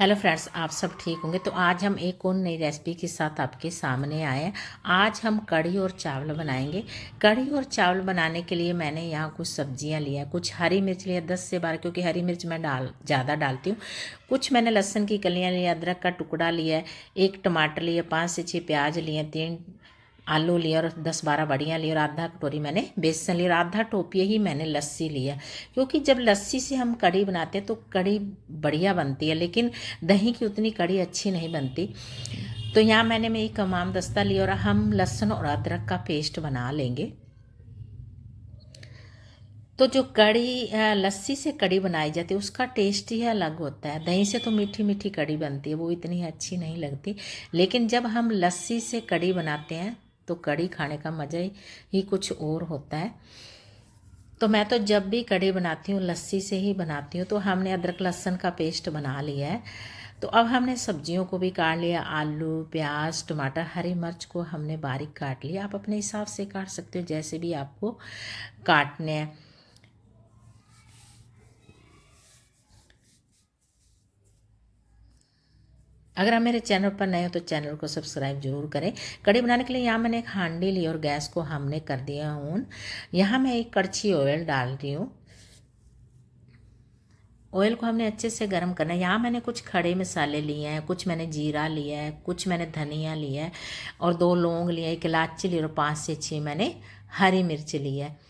Hello friends, आप सब ठीक होंगे। तो आज हम एक और नई रेसिपी के साथ आपके सामने आए हैं। आज हम कढ़ी और चावल बनाएंगे। कढ़ी और चावल बनाने के लिए मैंने यहाँ कुछ सब्जियाँ लिया है। कुछ हरी मिर्च लिया 10 से 12, क्योंकि हरी मिर्च मैं ज़्यादा डालती हूँ। कुछ मैंने लहसुन की कलियाँ लिया, अदरक का टुकड़ा लिया है, 1 टमाटर लिया, 5 से 6 प्याज लिए, 3 आलू लिया और 10-12 बड़ियाँ ली और आधा कटोरी मैंने बेसन लिया और आधा टोपिया ही मैंने लस्सी लिया। क्योंकि जब लस्सी से हम कढ़ी बनाते हैं तो कढ़ी बढ़िया बनती है, लेकिन दही की उतनी कढ़ी अच्छी नहीं बनती। तो यहाँ मैं एक हमाम दस्ता लिया और हम लहसुन और अदरक का पेस्ट बना लेंगे। तो जो कढ़ी लस्सी से कढ़ी बनाई जाती है उसका टेस्ट ही अलग होता है। दही से तो मीठी मीठी कढ़ी बनती है, वो इतनी अच्छी नहीं लगती। लेकिन जब हम लस्सी से कढ़ी बनाते हैं तो कढ़ी खाने का मज़ा ही कुछ और होता है। तो मैं तो जब भी कढ़ी बनाती हूँ लस्सी से ही बनाती हूँ। तो हमने अदरक लहसुन का पेस्ट बना लिया है। तो अब हमने सब्जियों को भी काट लिया। आलू, प्याज, टमाटर, हरी मिर्च को हमने बारीक काट लिया। आप अपने हिसाब से काट सकते हो, जैसे भी आपको काटने हैं। अगर आप मेरे चैनल पर नए हो तो चैनल को सब्सक्राइब जरूर करें। कढ़ी बनाने के लिए यहाँ मैंने एक हांडी ली और गैस को हमने कर दिया ऑन। यहाँ मैं एक कड़छी ऑयल डाल रही हूँ। ऑयल को हमने अच्छे से गर्म करना है। यहाँ मैंने कुछ खड़े मसाले लिए हैं, कुछ मैंने जीरा लिया है, कुछ मैंने धनिया लिया है और 2 लौंग लिए, 1 इलायची ली और 5 से 6 मैंने हरी मिर्च ली है।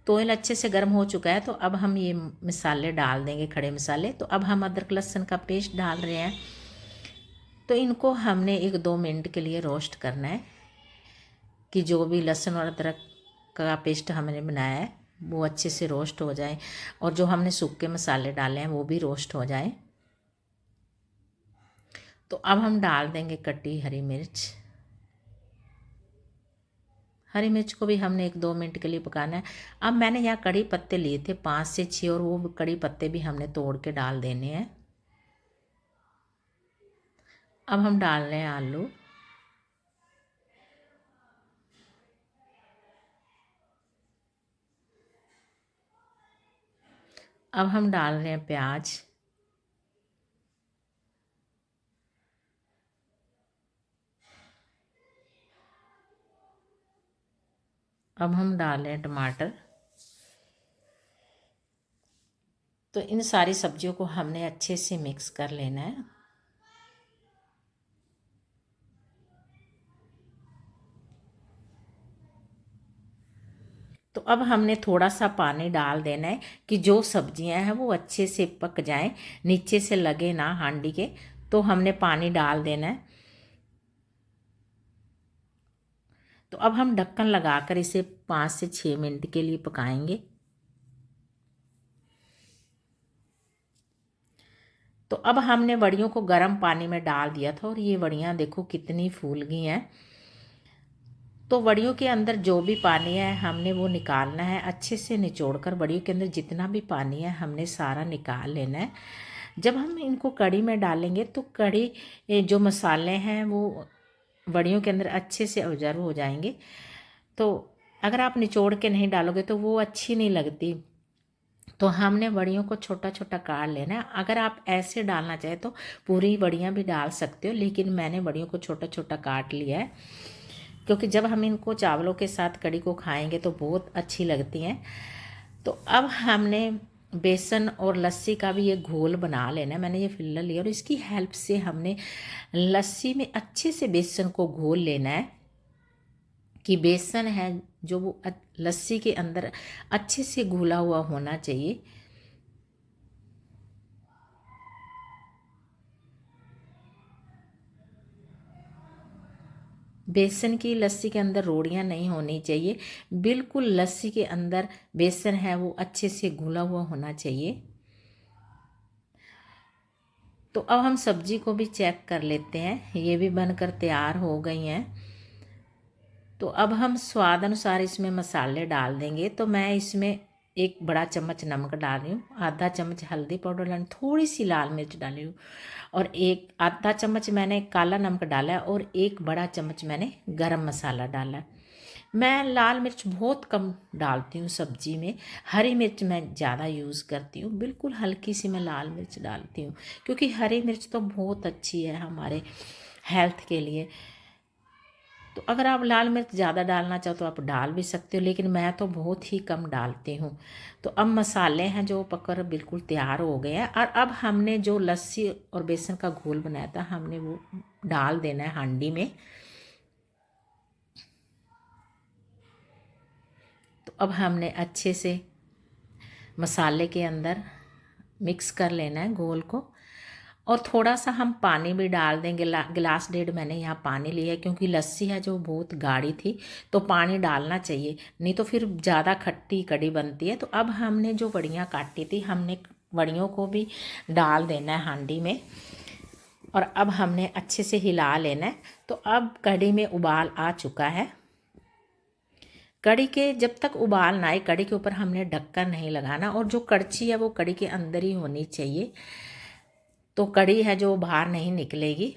तो ऑयल अच्छे से गर्म हो चुका है। तो अब हम ये मसाले डाल देंगे, खड़े मसाले। तो अब हम अदरक लहसुन का पेस्ट डाल रहे हैं। तो इनको हमने 1-2 मिनट के लिए रोस्ट करना है कि जो भी लहसुन और अदरक का पेस्ट हमने बनाया है वो अच्छे से रोस्ट हो जाए और जो हमने सूखे मसाले डाले हैं वो भी रोस्ट हो जाए। तो अब हम डाल देंगे कटी हरी मिर्च। हरी मिर्च को भी हमने 1-2 मिनट के लिए पकाना है। अब मैंने यहाँ कड़ी पत्ते लिए थे 5 से 6 और वो कड़ी पत्ते भी हमने तोड़ के डाल देने हैं। अब हम डाल रहे हैं आलू। अब हम डाल रहे हैं प्याज। अब हम डाल रहे हैं टमाटर। तो इन सारी सब्जियों को हमने अच्छे से मिक्स कर लेना है। तो अब हमने थोड़ा सा पानी डाल देना है कि जो सब्जियां हैं वो अच्छे से पक जाएं, नीचे से लगे ना हांडी के। तो हमने पानी डाल देना है। तो अब हम ढक्कन लगाकर इसे 5 से 6 मिनट के लिए पकाएंगे। तो अब हमने वड़ियों को गर्म पानी में डाल दिया था और ये वड़ियाँ देखो कितनी फूल गई हैं। तो वड़ियों के अंदर जो भी पानी है हमने वो निकालना है। अच्छे से निचोड़कर वड़ियों के अंदर जितना भी पानी है हमने सारा निकाल लेना है। जब हम इनको कढ़ी में डालेंगे तो कढ़ी जो मसाले हैं वो वड़ियों के अंदर अच्छे से ऑब्जर्व हो जाएंगे। तो अगर आप निचोड़ के नहीं डालोगे तो वो अच्छी नहीं लगती। तो हमने वड़ियों को छोटा छोटा काट लेना है। अगर आप ऐसे डालना चाहे तो पूरी वड़ियाँ भी डाल सकते हो, लेकिन मैंने वड़ियों को छोटा छोटा काट लिया है क्योंकि जब हम इनको चावलों के साथ कढ़ी को खाएंगे तो बहुत अच्छी लगती हैं। तो अब हमने बेसन और लस्सी का भी ये घोल बना लेना है। मैंने ये फिल्टर लिया और इसकी हेल्प से हमने लस्सी में अच्छे से बेसन को घोल लेना है कि बेसन है जो वो लस्सी के अंदर अच्छे से घुला हुआ होना चाहिए। बेसन की लस्सी के अंदर रोड़ियां नहीं होनी चाहिए। बिल्कुल लस्सी के अंदर बेसन है वो अच्छे से घुला हुआ होना चाहिए। तो अब हम सब्जी को भी चेक कर लेते हैं। ये भी बनकर तैयार हो गई हैं। तो अब हम स्वाद अनुसार इसमें मसाले डाल देंगे। तो मैं इसमें 1 बड़ा चम्मच नमक डाल रही हूँ, आधा चम्मच हल्दी पाउडर डाली, थोड़ी सी लाल मिर्च डाली हूँ और आधा चम्मच मैंने काला नमक डाला है और 1 बड़ा चम्मच मैंने गरम मसाला डाला है। मैं लाल मिर्च बहुत कम डालती हूँ सब्जी में, हरी मिर्च मैं ज़्यादा यूज़ करती हूँ। बिल्कुल हल्की सी मैं लाल मिर्च डालती हूँ, क्योंकि हरी मिर्च तो बहुत अच्छी है हमारे हेल्थ के लिए। तो अगर आप लाल मिर्च ज़्यादा डालना चाहो तो आप डाल भी सकते हो, लेकिन मैं तो बहुत ही कम डालती हूँ। तो अब मसाले हैं जो पककर बिल्कुल तैयार हो गए हैं, और अब हमने जो लस्सी और बेसन का घोल बनाया था हमने वो डाल देना है हांडी में। तो अब हमने अच्छे से मसाले के अंदर मिक्स कर लेना है घोल को, और थोड़ा सा हम पानी भी डाल देंगे। गिलास डेढ़ मैंने यहाँ पानी लिया है, क्योंकि लस्सी है जो बहुत गाढ़ी थी, तो पानी डालना चाहिए, नहीं तो फिर ज़्यादा खट्टी कड़ी बनती है। तो अब हमने जो वड़ियाँ काटी थी हमने वड़ियों को भी डाल देना है हांडी में, और अब हमने अच्छे से हिला लेना है। तो अब कढ़ी में उबाल आ चुका है। कढ़ी के जब तक उबाल ना आए, कढ़ी के ऊपर हमने ढक्कन नहीं लगाना, और जो कड़छी है वो कढ़ी के अंदर ही होनी चाहिए, तो कढ़ी है जो बाहर नहीं निकलेगी।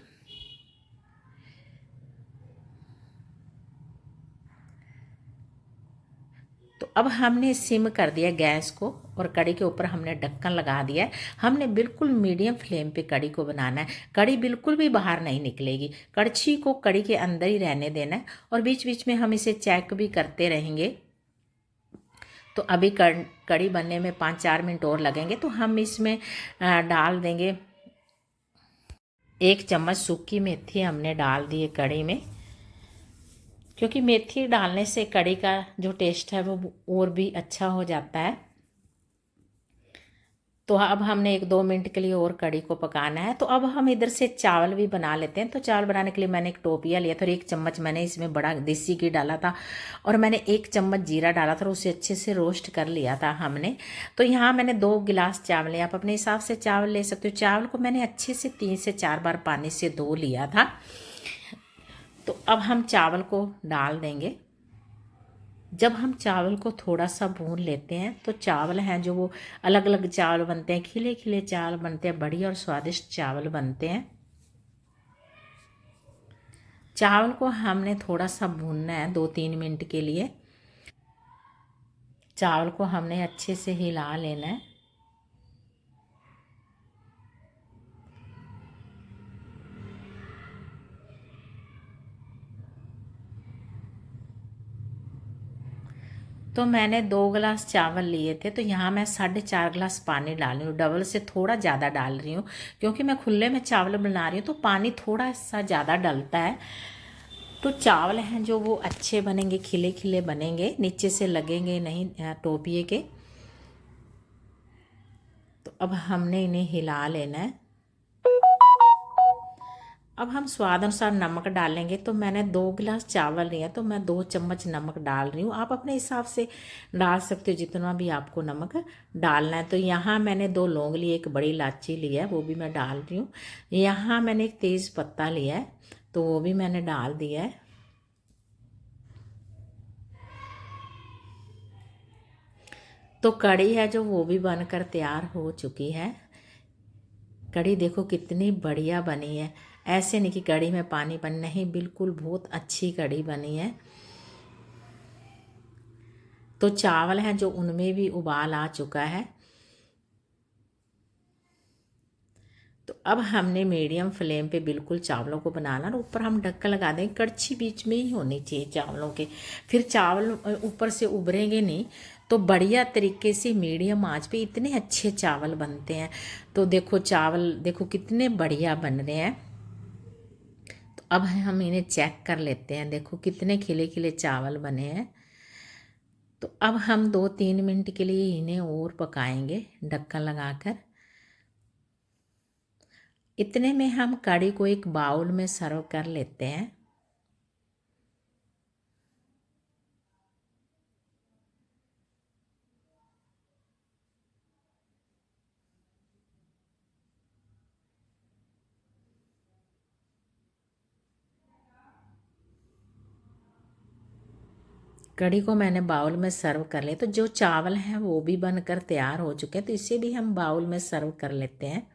तो अब हमने सिम कर दिया गैस को, और कढ़ी के ऊपर हमने ढक्कन लगा दिया है। हमने बिल्कुल मीडियम फ्लेम पे कढ़ी को बनाना है, कढ़ी बिल्कुल भी बाहर नहीं निकलेगी, कड़छी को कढ़ी के अंदर ही रहने देना है, और बीच बीच में हम इसे चेक भी करते रहेंगे। तो अभी कढ़ी बनने में 5-4 मिनट और लगेंगे। तो हम इसमें डाल देंगे 1 चम्मच सूखी मेथी, हमने डाल दी है कढ़ी में, क्योंकि मेथी डालने से कढ़ी का जो टेस्ट है वो और भी अच्छा हो जाता है। तो अब हमने 1-2 मिनट के लिए और कढ़ी को पकाना है। तो अब हम इधर से चावल भी बना लेते हैं। तो चावल बनाने के लिए मैंने एक टोपिया लिया था, और 1 चम्मच मैंने इसमें बड़ा देसी घी डाला था, और मैंने 1 चम्मच जीरा डाला था, और उसे अच्छे से रोस्ट कर लिया था हमने। तो यहाँ मैंने 2 गिलास चावल लिया, आप अपने हिसाब से चावल ले सकते हो। चावल को मैंने अच्छे से 3 से 4 बार पानी से धो लिया था। तो अब हम चावल को डाल देंगे। जब हम चावल को थोड़ा सा भून लेते हैं, तो चावल हैं जो वो अलग अलग चावल बनते हैं, खिले खिले चावल बनते हैं, बढ़िया और स्वादिष्ट चावल बनते हैं। चावल को हमने थोड़ा सा भूनना है 2-3 मिनट के लिए। चावल को हमने अच्छे से हिला लेना है। तो मैंने 2 गिलास चावल लिए थे, तो यहाँ मैं 4.5 गिलास पानी डाल रही हूँ, डबल से थोड़ा ज़्यादा डाल रही हूँ, क्योंकि मैं खुले में चावल बना रही हूँ, तो पानी थोड़ा सा ज़्यादा डलता है। तो चावल हैं जो वो अच्छे बनेंगे, खिले खिले बनेंगे, नीचे से लगेंगे नहीं टोपिए के। तो अब हमने इन्हें हिला लेना है। अब हम स्वाद अनुसार नमक डालेंगे। तो मैंने 2 गिलास चावल लिया, तो मैं 2 चम्मच नमक डाल रही हूँ। आप अपने हिसाब से डाल सकते हो जितना भी आपको नमक डालना है। तो यहाँ मैंने 2 लौंग लिए, एक बड़ी इलायची लिया है, वो भी मैं डाल रही हूँ। यहाँ मैंने एक तेज़ पत्ता लिया है, तो वो भी मैंने डाल दिया है। तो कढ़ी है जो वो भी बनकर तैयार हो चुकी है। कढ़ी देखो कितनी बढ़िया बनी है, ऐसे नहीं कि कढ़ी में पानी बन, नहीं, बिल्कुल बहुत अच्छी कढ़ी बनी है। तो चावल हैं जो उनमें भी उबाल आ चुका है। तो अब हमने मीडियम फ्लेम पे बिल्कुल चावलों को बनाना, और ऊपर हम ढक्कन लगा देंगे। कड़छी बीच में ही होनी चाहिए चावलों के, फिर चावल ऊपर से उभरेंगे नहीं। तो बढ़िया तरीके से मीडियम आंच पे इतने अच्छे चावल बनते हैं। तो देखो चावल देखो कितने बढ़िया बन रहे हैं। तो अब हम इन्हें चेक कर लेते हैं, देखो कितने खिले खिले चावल बने हैं। तो अब हम 2-3 मिनट के लिए इन्हें और पकाएंगे ढक्कन लगाकर। इतने में हम कढ़ी को एक बाउल में सर्व कर लेते हैं। कढ़ी को मैंने बाउल में सर्व कर लिया। तो जो चावल हैं वो भी बनकर तैयार हो चुके हैं, तो इसे भी हम बाउल में सर्व कर लेते हैं।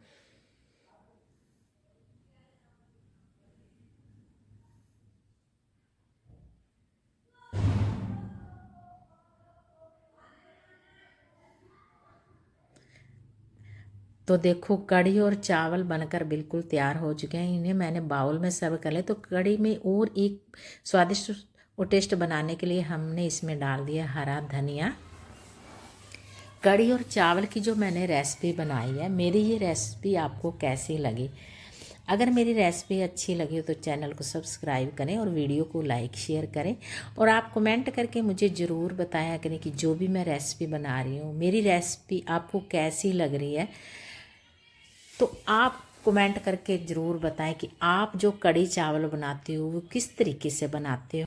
तो देखो कढ़ी और चावल बनकर बिल्कुल तैयार हो चुके हैं। इन्हें मैंने बाउल में सर्व कर लिया। तो कढ़ी में और एक स्वादिष्ट और टेस्ट बनाने के लिए हमने इसमें डाल दिया हरा धनिया। कढ़ी और चावल की जो मैंने रेसिपी बनाई है, मेरी ये रेसिपी आपको कैसी लगी? अगर मेरी रेसिपी अच्छी लगी हो तो चैनल को सब्सक्राइब करें और वीडियो को लाइक शेयर करें। और आप कमेंट करके मुझे ज़रूर बताया करें कि जो भी मैं रेसिपी बना रही हूँ, मेरी रेसिपी आपको कैसी लग रही है। तो आप कमेंट करके ज़रूर बताएं कि आप जो कढ़ी चावल बनाते हो वो किस तरीके से बनाते हो।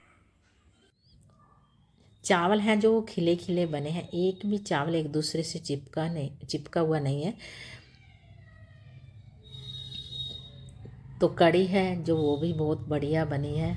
चावल हैं जो खिले खिले बने हैं, एक भी चावल एक दूसरे से चिपका हुआ नहीं है। तो कढ़ी है जो वो भी बहुत बढ़िया बनी है।